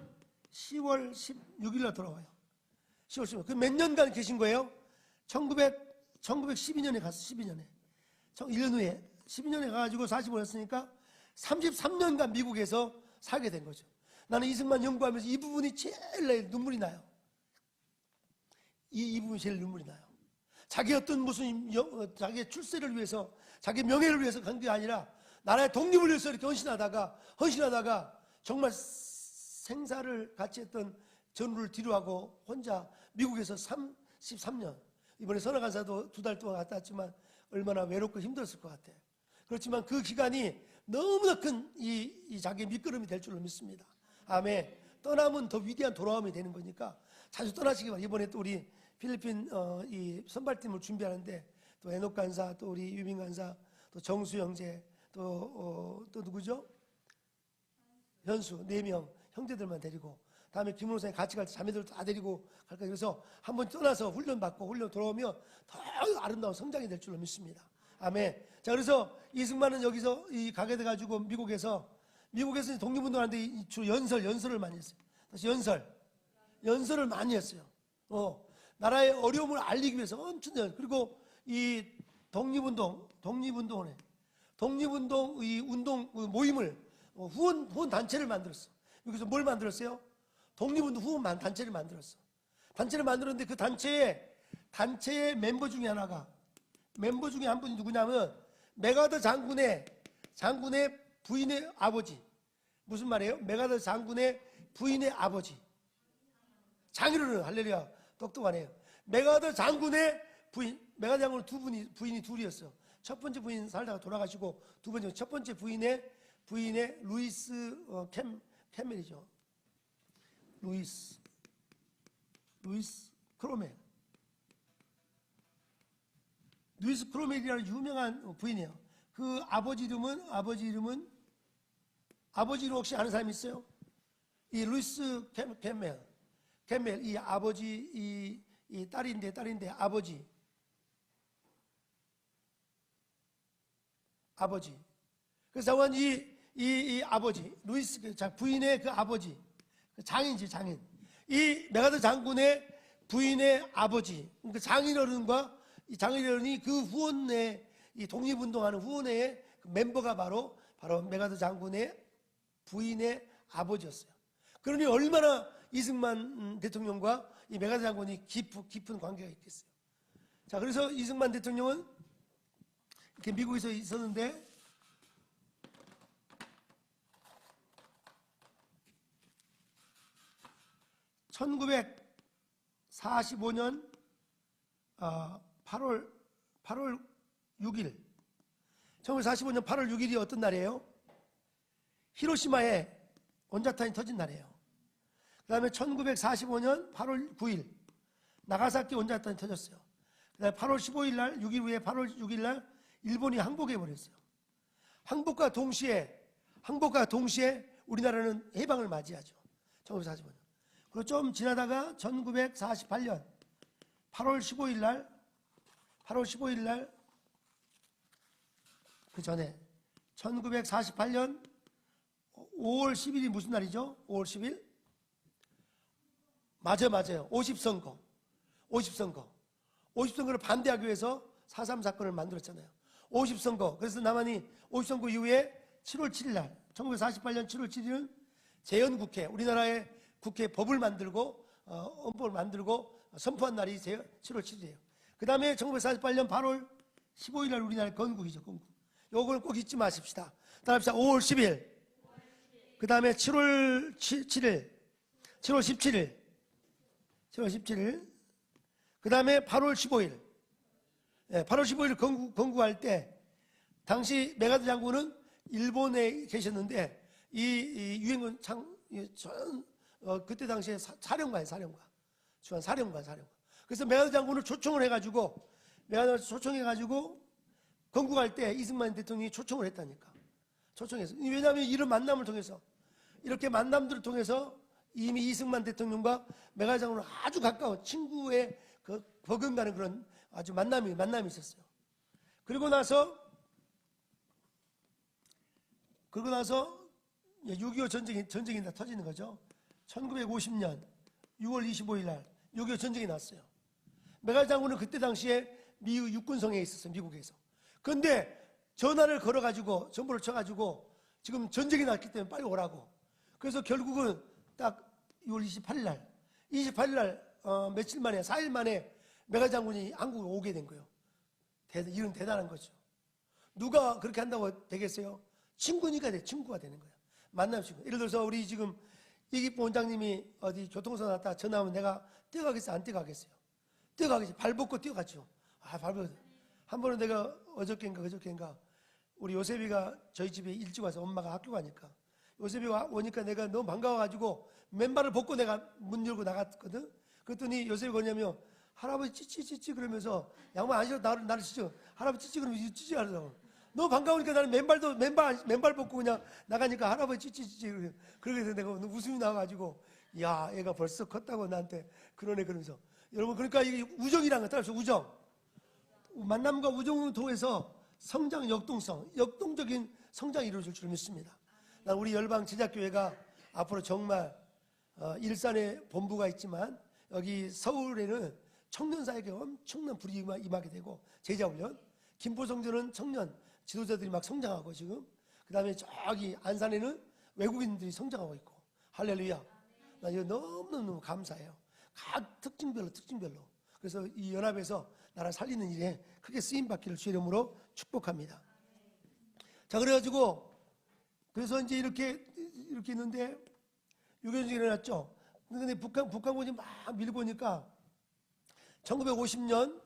10월 16일 날 돌아와요. 10월 16일. 그 몇 년간 계신 거예요? 1912년에 갔어. 12년에. 1년 후에 12년에 가가지고 45였으니까 33년간 미국에서 살게 된 거죠. 나는 이승만 연구하면서 이 부분이 제일 눈물이 나요. 이 부분이 제일 눈물이 나요. 자기 어떤 무슨 자기의 출세를 위해서 자기 명예를 위해서 간 게 아니라 나라의 독립을 위해서 이렇게 헌신하다가 정말 생사를 같이 했던 전우를 뒤로하고 혼자 미국에서 33년 이번에 선화간사도 2달 동안 갔다 왔지만 얼마나 외롭고 힘들었을 것 같아. 그렇지만 그 기간이 너무나 큰 이 자기의 밑거름이 될 줄로 믿습니다. 아멘. 떠나면 더 위대한 돌아옴이 되는 거니까 자주 떠나시기 바랍니다. 이번에 또 우리 필리핀 이 선발팀을 준비하는데 또 에녹 간사, 또 우리 유빈 간사, 또 정수 형제, 또 누구죠? 현수 4명 형제들만 데리고 다음에 김은호 같이 갈 때 자매들 다 데리고 갈 거예요. 그래서 한번 떠나서 훈련 받고 훈련 돌아오면 더 아름다운 성장이 될 줄로 믿습니다. 아멘. 자, 그래서 이승만은 여기서 가게 돼가지고 미국에서 독립운동하는데 주로 연설을 많이 했어요. 다시 연설을 많이 했어요. 나라의 어려움을 알리기 위해서 엄청 그리고 이 독립운동 이 운동 모임을 후원 단체를 만들었어. 여기서 뭘 만들었어요? 독립운동 후원 단체를 만들었어. 단체를 만들었는데 그 단체의 멤버 중에 한 분이 누구냐면 메가더 장군의 부인의 아버지. 무슨 말이에요? 메가더 장군의 부인의 아버지. 장인어른 할렐루야. 똑똑하네요. 메가더 장군의 부인, 메가더 장군은 부인이 둘이었어요. 첫 번째 부인 살다가 돌아가시고 첫 번째 부인의 루이스 캠멜이죠. 루이스 크로멜. 루이스 크로멜이라는 유명한 부인이에요. 그 아버지 이름은 혹시 아는 사람 있어요? 이 루이스 캠멜 이 아버지 이 딸인데 아버지. 그래서 이 아버지 루이스 부인의 그 아버지 장인. 이 메가더 장군의 부인의 아버지, 그러니까 장인어른과 이 장인어른이 그 후원회, 이 독립운동하는 후원회의 그 멤버가 바로 메가더 장군의 부인의 아버지였어요. 그러니 얼마나 이승만 대통령과 이 메가더 장군이 깊은 관계가 있겠어요. 자, 그래서 이승만 대통령은 이렇게 미국에서 있었는데, 1945년 8월 6일, 1945년 8월 6일이 어떤 날이에요? 히로시마에 원자탄이 터진 날이에요. 그 다음에 1945년 8월 9일 나가사키 원자탄이 터졌어요. 그 다음에 8월 15일 날, 6일 후에 8월 6일 날 일본이 항복해버렸어요. 항복과 동시에 우리나라는 해방을 맞이하죠. 1945년. 그리고 좀 지나다가 1948년 8월 15일 날 그 전에 1948년 5월 10일이 무슨 날이죠? 5월 10일? 맞아요. 50선거를 반대하기 위해서 4.3 사건을 만들었잖아요. 50선거. 그래서 남한이 50선거 이후에 7월 7일 날, 1948년 7월 7일은 재헌국회, 우리나라의 국회 법을 만들고 헌법을 만들고 선포한 날이 7월 7일이에요. 그 다음에 1948년 8월 15일 날 우리나라 건국이죠. 건국. 요거는 꼭 잊지 마십시다. 따라합시다. 5월 10일. 그 다음에 7월 7일. 7월 17일. 그 다음에 8월 15일. 8월 15일 건국할 때 당시 메가더 장군은 일본에 계셨는데 이 유엔군 그때 당시에 사령관. 그래서 메가더 장군을 초청해가지고 건국할 때 이승만 대통령이 초청을 했다니까. 초청해서. 왜냐하면 이런 만남을 통해서, 이렇게 만남들을 통해서 이미 이승만 대통령과 메가더 장군은 아주 가까운 친구의 그 버금가는 그런 아주 만남이 있었어요. 그리고 나서 6.25 전쟁이 다 터지는 거죠. 1950년 6월 25일 날 6.25 전쟁이 났어요. 메가더 장군은 그때 당시에 미국 육군성에 있었어요. 미국에서. 그런데 전화를 걸어가지고 전보를 쳐가지고 지금 전쟁이 났기 때문에 빨리 오라고. 그래서 결국은 딱 6월 28일 날 며칠 만에 4일 만에 메가더 장군이 한국으로 오게 된 거예요. 이런 대단한 거죠. 누가 그렇게 한다고 되겠어요? 친구가 되는 거예요. 만남 친구. 예를 들어서 우리 지금 이기포 원장님이 어디 교통사고 났다 전화하면 내가 뛰어가겠어요? 안 뛰어가겠어요? 뛰어가겠어요. 발 벗고 뛰어갔죠. 발 벗고. 한 번은 내가 그저께인가 우리 요셉이가 저희 집에 일찍 와서 엄마가 학교 가니까 요셉이가 오니까 내가 너무 반가워가지고 맨발을 벗고 내가 문 열고 나갔거든. 그랬더니 요셉이 뭐냐면 할아버지 찌찌 그러면서 양말 안 신어 나를 찌찌. 할아버지 찌찌 그러면 찌찌 하더라고. 너무 반가우니까 나는 맨발 벗고 그냥 나가니까 할아버지 찌찌 그러면서 내가 웃음이 나와가지고 야 얘가 벌써 컸다고 나한테 그러네 그러면서. 여러분 그러니까 이게 우정이란 거 따라서 우정. 만남과 우정을 통해서 역동적인 성장이 이루어질 줄 믿습니다. 난 우리 열방 제작교회가 앞으로 정말 일산에 본부가 있지만 여기 서울에는 청년사에게 엄청난 불이 임하게 되고 제자훈련, 김포성전은 청년 지도자들이 막 성장하고 지금 그 다음에 저기 안산에는 외국인들이 성장하고 있고 할렐루야. 나 이거 너무너무 감사해요. 각 특징별로 그래서 이 연합에서 나라 살리는 일에 크게 쓰임받기를 주의 이름으로 축복합니다. 자, 그래서 이제 이렇게 있는데 6.25 전쟁이 일어났죠. 근데 북한군이 막 밀고 오니까 1950년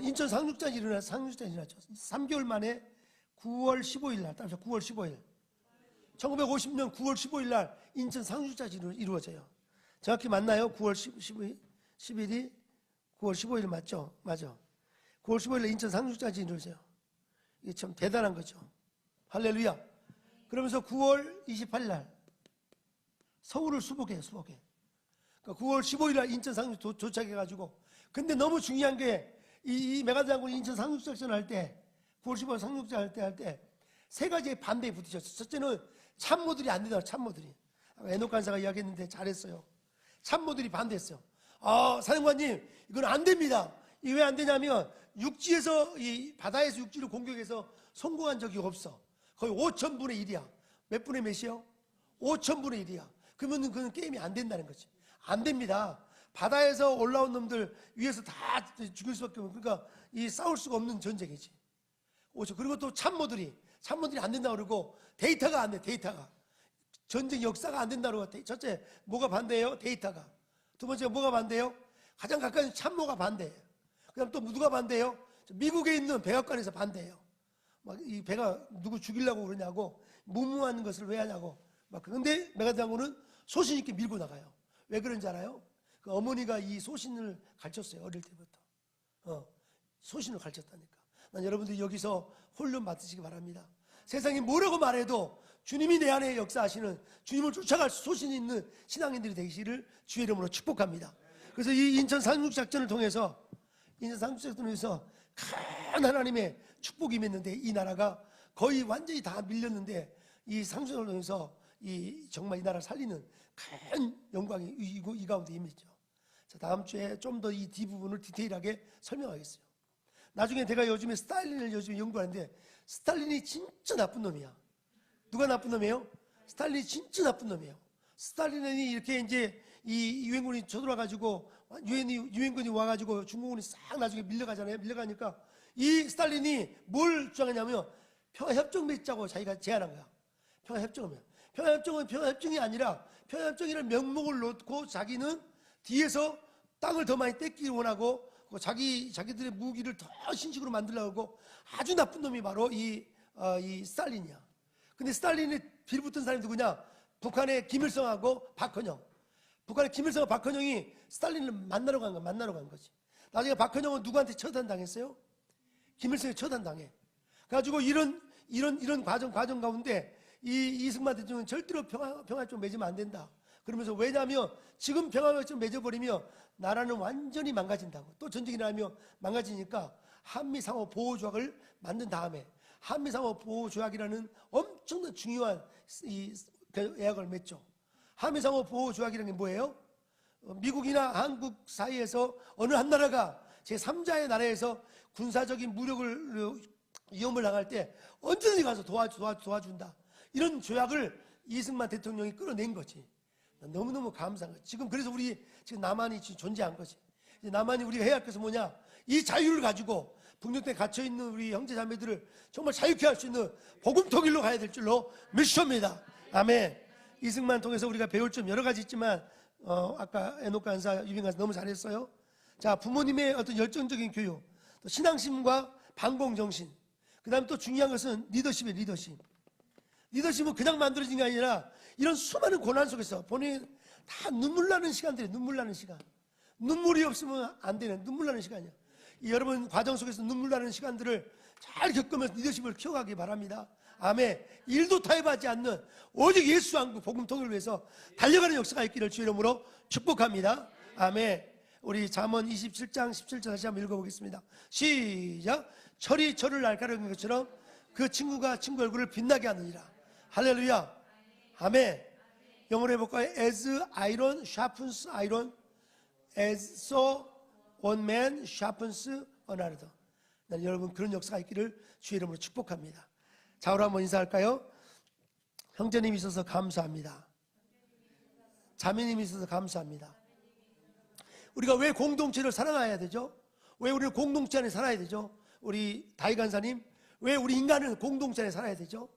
인천 상륙전이 일어났죠. 3개월 만에 9월 15일 날, 따라서 9월 15일. 1950년 9월 15일 날 인천 상륙전이 이루어져요. 정확히 맞나요? 9월 10일이 9월 15일 맞죠? 맞아. 9월 15일 날 인천 상륙전이 이루어져요. 이게 참 대단한 거죠. 할렐루야. 그러면서 9월 28일 날 서울을 수복해요. 그러니까 9월 15일 날 인천 상륙 도착해가지고 근데 너무 중요한 게 이 메가더 장군이 인천 상륙작전 할 때 9월 15일 상륙작전 할 때 세 가지의 반대에 부딪혔어요. 첫째는 참모들이 안 되더라. 참모들이. 에녹 간사가 이야기했는데 잘했어요. 참모들이 반대했어요. 사령관님, 이건 안 됩니다. 이게 왜 안 되냐면 육지에서, 이 바다에서 육지를 공격해서 성공한 적이 없어. 거의 5,000분의 1이야. 몇 분의 몇이요? 5,000분의 1이야. 그러면 그건 게임이 안 된다는 거지. 안 됩니다. 바다에서 올라온 놈들 위에서 다 죽일 수밖에 없는, 그러니까 이 싸울 수가 없는 전쟁이지. 그리고 또 참모들이 안 된다고 그러고, 데이터가 안 돼, 데이터가. 전쟁 역사가 안 된다고 그러고, 첫째, 뭐가 반대예요? 데이터가. 두 번째, 뭐가 반대예요? 가장 가까이 있는 참모가 반대예요. 그 다음 또 누가 반대예요? 미국에 있는 백악관에서 반대예요. 막 이 배가 누구 죽이려고 그러냐고, 무모한 것을 왜 하냐고. 근데 메가드장군은 소신 있게 밀고 나가요. 왜 그런지 알아요? 그 어머니가 이 소신을 가르쳤어요. 어릴 때부터. 소신을 가르쳤다니까. 난 여러분들이 여기서 훈련 받으시기 바랍니다. 세상이 뭐라고 말해도 주님이 내 안에 역사하시는, 주님을 쫓아갈 소신 있는 신앙인들이 되시기를 주의 이름으로 축복합니다. 그래서 이 인천 상륙작전을 통해서 큰 하나님의 축복이 임했는데, 이 나라가 거의 완전히 다 밀렸는데, 이 상륙작전을 통해서 정말 이 나라를 살리는 큰 영광이 이 가운데 임했죠. 자, 다음 주에 좀 더 이 뒷부분을 디테일하게 설명하겠어요. 나중에 제가 요즘에 스탈린을 연구하는데, 스탈린이 진짜 나쁜 놈이야. 누가 나쁜 놈이에요? 스탈린이 진짜 나쁜 놈이에요. 스탈린이 이렇게 이제 이 유엔군이 쳐들어와가지고, 유엔군이 와가지고 중공군이 싹 나중에 밀려가잖아요. 밀려가니까 이 스탈린이 뭘 주장하냐면, 평화협정 맺자고 자기가 제안한 거야. 평화협정이 아니라, 평화협정이라는 명목을 놓고 자기는 뒤에서 땅을 더 많이 뺏기를 원하고, 자기들의 무기를 더 신식으로 만들려고 하고, 아주 나쁜 놈이 바로 이 스탈린이야. 근데 스탈린이 빌붙은 사람이 누구냐? 북한의 김일성하고 박헌영. 북한의 김일성과 박헌영이 스탈린을 만나러 간 거지. 나중에 박헌영은 누구한테 처단당했어요? 김일성이 처단당해. 그래가지고 이런 과정 가운데 이승만 대통령은 절대로 평화협정 맺으면 안 된다. 그러면서, 왜냐하면 지금 평화협정 맺어버리면 나라는 완전히 망가진다고. 또 전쟁이 나면 망가지니까 한미상호 보호조약을 만든 다음에, 한미상호 보호조약이라는 엄청난 중요한 계약을 맺죠. 한미상호 보호조약이라는 게 뭐예요? 미국이나 한국 사이에서 어느 한 나라가 제3자의 나라에서 군사적인 무력을 위험을 당할 때 언제든지 가서 도와준다. 이런 조약을 이승만 대통령이 끌어낸 거지. 너무너무 감사한 거지. 그래서 우리 지금 남한이 존재한 거지. 남한이 우리가 해야 할 것은 뭐냐? 이 자유를 가지고 북녘에 갇혀있는 우리 형제자매들을 정말 자유케 할 수 있는 복음 통일로 가야 될 줄로 믿습니다. 아멘. 이승만 통해서 우리가 배울 점 여러 가지 있지만, 아까 에녹 간사, 유빈 간사 너무 잘했어요. 자, 부모님의 어떤 열정적인 교육, 또 신앙심과 반공정신, 그 다음에 또 중요한 것은 리더십이에요. 리더십은 그냥 만들어진 게 아니라, 이런 수많은 고난 속에서 본인 다 눈물 나는 시간들이에요. 눈물이 없으면 안 되는 눈물 나는 시간이야. 여러분 과정 속에서 눈물 나는 시간들을 잘 겪으면서 리더십을 키워가기 바랍니다. 아멘. 일도 타협하지 않는 오직 예수 한국 복음 통일을 위해서 달려가는 역사가 있기를 주의 이름으로 축복합니다. 아멘. 우리 잠언 27장 17절 다시 한번 읽어보겠습니다. 시작. 철이 철을 날카로운 것처럼 그 친구가 친구 얼굴을 빛나게 하느니라. 할렐루야. 아멘. 영어로 해볼까요? As iron sharpens iron, as so one man sharpens another. 난 여러분 그런 역사가 있기를 주의 이름으로 축복합니다. 자, 우리 한번 인사할까요? 형제님이 있어서 감사합니다. 자매님이 있어서 감사합니다. 우리가 왜 공동체를 사랑해야 되죠? 왜 우리는 공동체 안에 살아야 되죠? 우리 다희 간사님, 왜 우리 인간은 공동체 안에 살아야 되죠?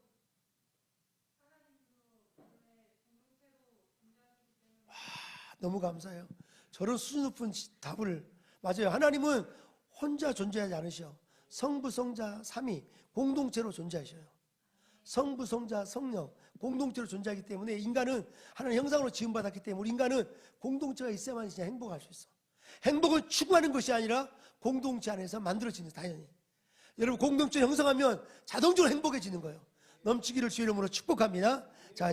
너무 감사해요. 저런 수준 높은 답을. 맞아요. 하나님은 혼자 존재하지 않으셔. 성부, 성자, 삼위 공동체로 존재하셔요. 성부, 성자, 성령 공동체로 존재하기 때문에 인간은 하나님 형상으로 지음받았기 때문에 우리 인간은 공동체가 있어야만 진짜 행복할 수 있어. 행복은 추구하는 것이 아니라 공동체 안에서 만들어지는, 당연히. 여러분 공동체 형성하면 자동적으로 행복해지는 거예요. 넘치기를 주의 이름으로 축복합니다. 자,